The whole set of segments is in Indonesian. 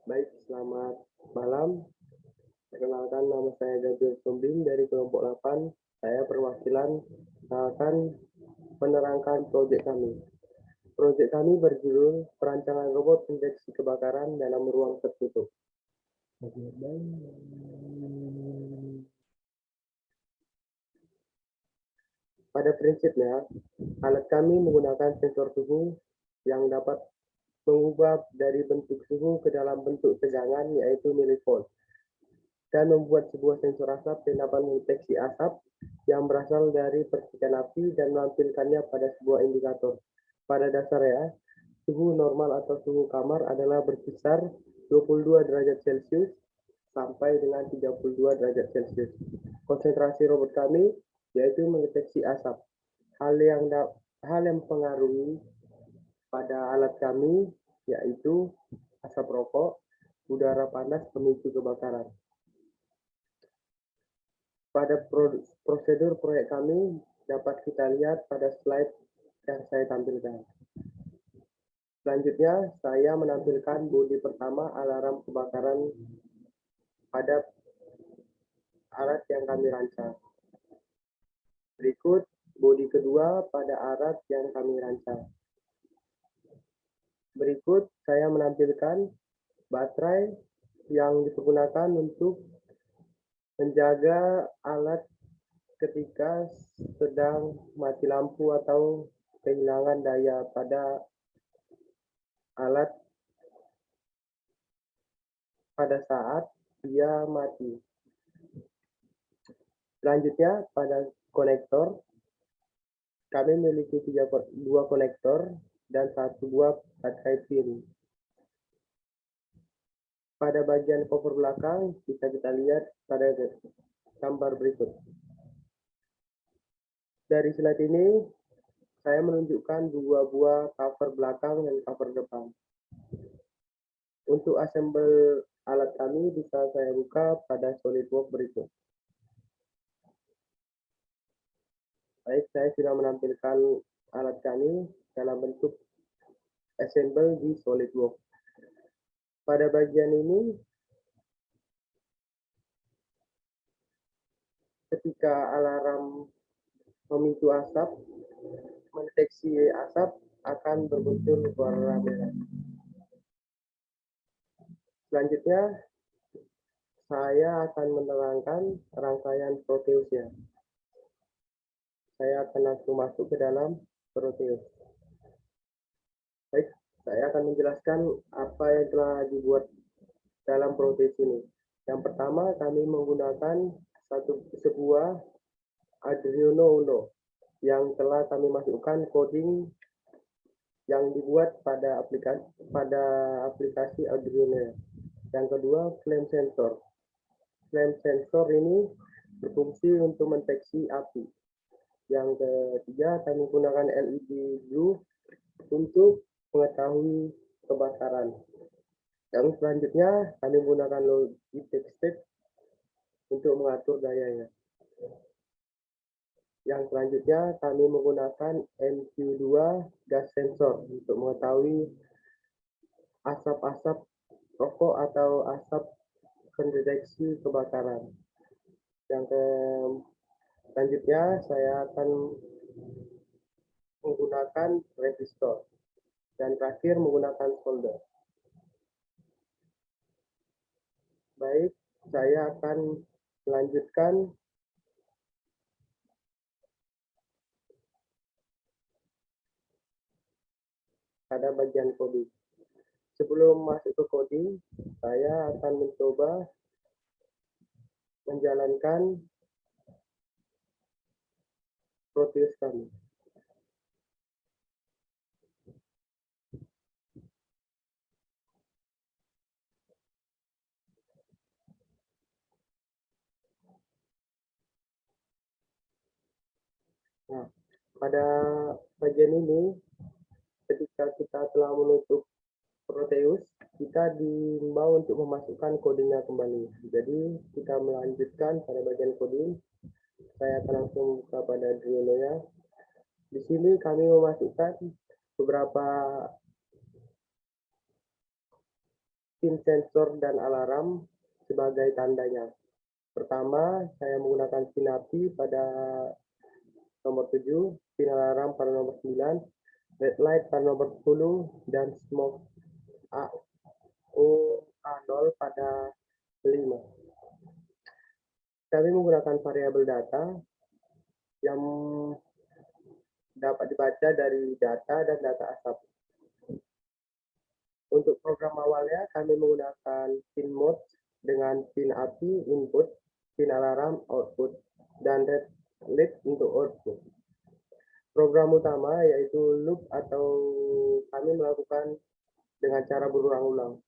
Baik, selamat malam. Perkenalkan, nama saya Gabriel Sumbing dari kelompok 8. Saya perwakilan akan menerangkan proyek kami. Proyek kami berjudul Perancangan Robot Pendeteksi Kebakaran dalam Ruang Tertutup. Pada prinsipnya, alat kami menggunakan sensor suhu yang dapat mengubah dari bentuk suhu ke dalam bentuk tegangan, yaitu milivolt, dan membuat sebuah sensor asap yang dapat mendeteksi asap yang berasal dari percikan api dan menampilkannya pada sebuah indikator. Pada dasarnya, suhu normal atau suhu kamar adalah berkisar 22 derajat Celcius sampai dengan 32 derajat Celcius. Konsentrasi robot kami yaitu mendeteksi asap. Hal yang mempengaruhi pada alat kami yaitu asap rokok, udara panas pemicu kebakaran. Pada prosedur proyek kami dapat kita lihat pada slide yang saya tampilkan. Selanjutnya, saya menampilkan bodi pertama alarm kebakaran pada alat yang kami rancang. Berikut bodi kedua pada alat yang kami rancang. Berikut saya menampilkan baterai yang dipergunakan untuk menjaga alat ketika sedang mati lampu atau kehilangan daya pada alat pada saat dia mati. Selanjutnya, pada konektor, kami memiliki dua konektor dan satu buah baterai pin. Pada bagian cover belakang, bisa kita lihat pada gambar berikut. Dari slide ini, saya menunjukkan dua buah cover belakang dan cover depan. Untuk assemble alat kami bisa saya buka pada SolidWorks berikut. Baik, saya sudah menampilkan alat kami dalam bentuk assemble di SolidWorks. Pada bagian ini, ketika alarm memicu asap, mendeteksi asap akan bermuncul warna merah. Selanjutnya, saya akan menerangkan rangkaian Proteusnya. Saya akan langsung masuk ke dalam Proteus. Baik, saya akan menjelaskan apa yang telah dibuat dalam Proteus ini. Yang pertama, kami menggunakan sebuah Arduino Uno yang telah kami masukkan coding yang dibuat pada aplikasi Arduino. Yang kedua, flame sensor. Flame sensor ini berfungsi untuk mendeteksi api. Yang ketiga, kami menggunakan LED blue untuk mengetahui kebakaran. Yang selanjutnya, kami menggunakan Logitech Step untuk mengatur dayanya. Yang selanjutnya, kami menggunakan MQ2 gas sensor untuk mengetahui asap-asap rokok atau asap pendeteksi kebakaran. Yang selanjutnya, saya akan menggunakan resistor. Dan terakhir, menggunakan solder. Baik, saya akan melanjutkan pada bagian coding. Sebelum masuk ke coding, saya akan mencoba menjalankan Proteus kami. Nah, pada bagian ini, ketika kita telah menutup Proteus, kita diimbau untuk memasukkan codingnya kembali. Jadi, kita melanjutkan pada bagian coding. Saya akan langsung buka pada Arduino ya. Di sini kami memasukkan beberapa pin sensor dan alarm sebagai tandanya. Pertama, saya menggunakan pin api pada nomor 7, pin alarm pada nomor 9, red light pada nomor 10, dan smoke A0 pada 5. Kami menggunakan variabel data yang dapat dibaca dari data dan data asap. Untuk program awalnya, kami menggunakan pin mode dengan pin api input, pin alarm output, dan red light untuk output. Program utama yaitu loop atau kami melakukan dengan cara berulang-ulang.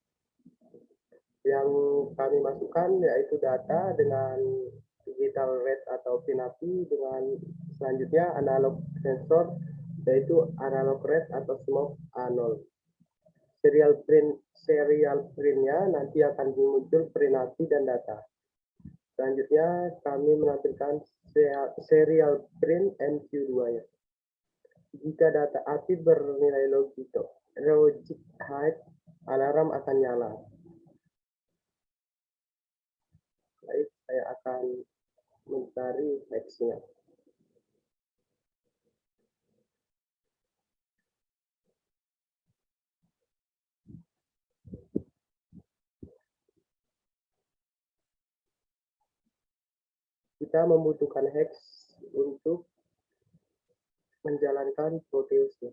Yang kami masukkan yaitu data dengan digital red atau pin api, dengan selanjutnya analog sensor yaitu analog red atau smoke A0. Serial printnya nanti akan muncul print api dan data. Selanjutnya kami menampilkan serial print MQ2-nya. Jika data api bernilai logic high, alarm akan nyala. Baik, saya akan mencari teksnya. Kita membutuhkan hex untuk menjalankan Proteusnya.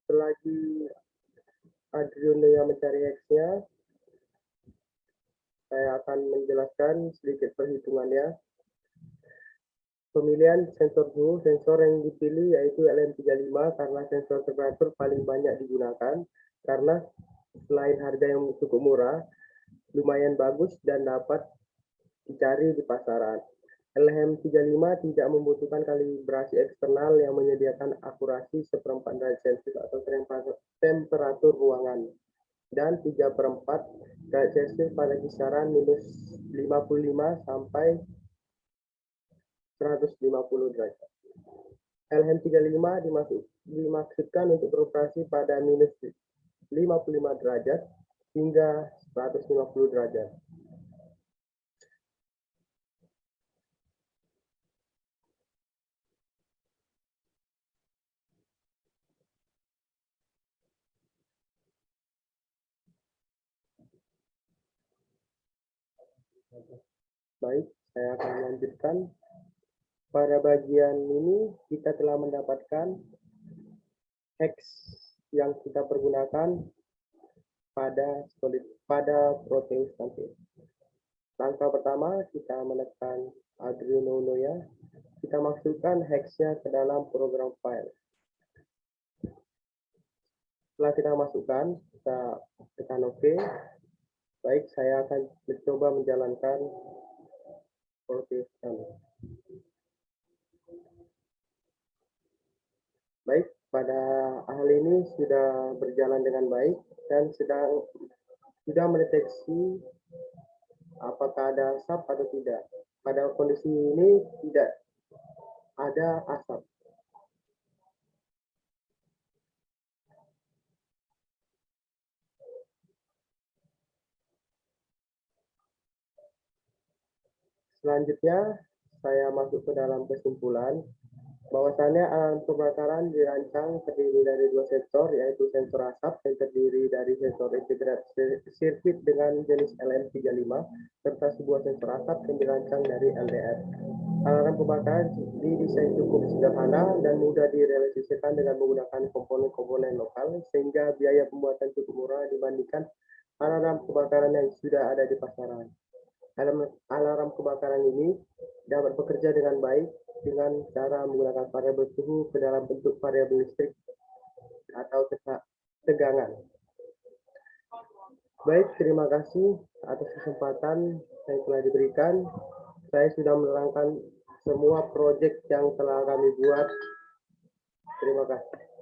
Selagi Adriono yang mencari hexnya, saya akan menjelaskan sedikit perhitungannya. Pemilihan sensor suhu, sensor yang dipilih yaitu LM35 karena sensor temperatur paling banyak digunakan, karena selain harga yang cukup murah, lumayan bagus dan dapat dicari di pasaran. LM35 tidak membutuhkan kalibrasi eksternal yang menyediakan akurasi 1/4 derajat Celcius atau temperatur ruangan, dan 3/4 derajat Celcius pada kisaran minus 55 sampai 150 derajat. LM35 dimaksudkan untuk beroperasi pada minus 55 derajat hingga 150 derajat. Baik, saya akan melanjutkan. Pada bagian ini kita telah mendapatkan hex yang kita pergunakan pada Proteus nanti. Langkah pertama, kita menekan Arduino ya. Kita masukkan hexnya ke dalam program file. Setelah kita masukkan, kita tekan OK. Baik, saya akan mencoba menjalankan Proteus kami. Baik, pada hal ini sudah berjalan dengan baik dan sudah mendeteksi apakah ada asap atau tidak. Pada kondisi ini tidak ada asap. Selanjutnya, saya masuk ke dalam kesimpulan bahwasannya alarm kebakaran dirancang terdiri dari dua sensor, yaitu sensor asap yang terdiri dari sensor integrasi sirkuit dengan jenis LM35 serta sebuah sensor asap yang dirancang dari LDR. Alarm kebakaran didesain cukup sederhana dan mudah direalisasikan dengan menggunakan komponen-komponen lokal, sehingga biaya pembuatan cukup murah dibandingkan alarm kebakaran yang sudah ada di pasaran. Alarm kebakaran ini dapat bekerja dengan baik dengan cara menggunakan variabel suhu ke dalam bentuk variabel listrik atau tegangan. Baik, terima kasih atas kesempatan yang telah diberikan. Saya sudah menerangkan semua proyek yang telah kami buat. Terima kasih.